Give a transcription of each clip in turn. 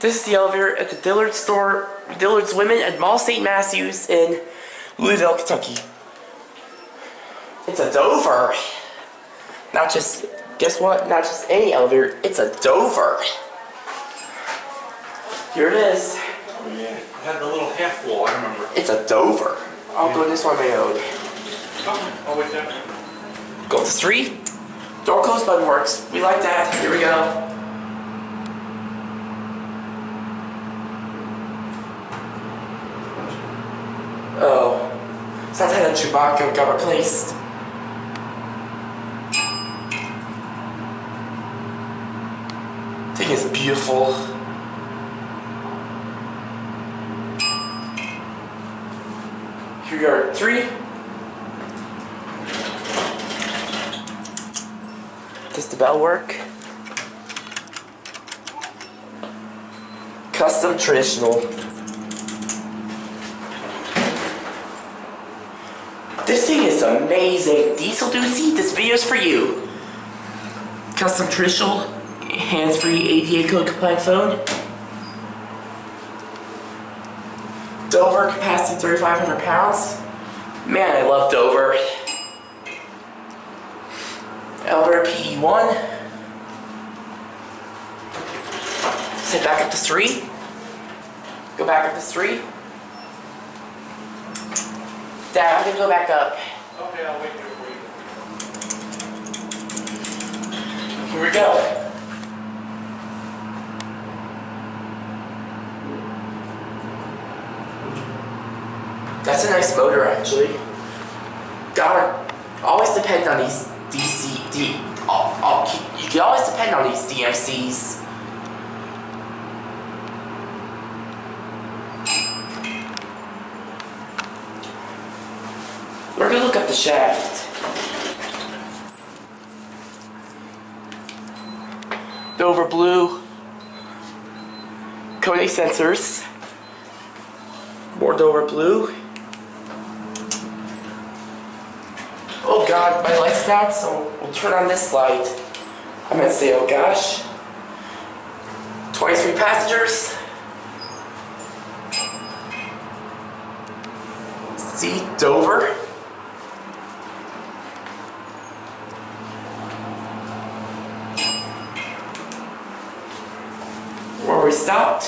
This is the elevator at the Dillard store, Dillard's Women at Mall St. Matthews in Louisville, Kentucky. It's a Dover. Not just, guess what? Not just any elevator, it's a Dover. Here it is. Oh yeah, it had the little half wall, I remember. It's a Dover. I'll go this one on my own. Oh, wait there. Go to 3. Door close button works. We like that. Here we go. Oh. Sounds like that Chewbacca got replaced. Thing is beautiful. Here we are, 3. Does the bell work? Custom traditional. This thing is amazing. Diesel Doozy, this video is for you. Custom traditional, hands-free ADA code compliant phone. Dover, capacity 3,500 pounds. Man, I love Dover. Elevator P1. Sit back up to 3. Go back up to 3. Dad, I'm gonna go back up. Okay, I'll wait here for you. Here we go. That's a nice motor, actually. Gotta always depend on these you can always depend on these DMCs. We're gonna look up the shaft. Dover blue. Code sensors. More Dover blue. Oh god, my light's out, so we'll turn on this light. I meant to say, oh gosh. 23 passengers. See, Dover. Where we stopped.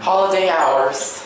Holiday hours.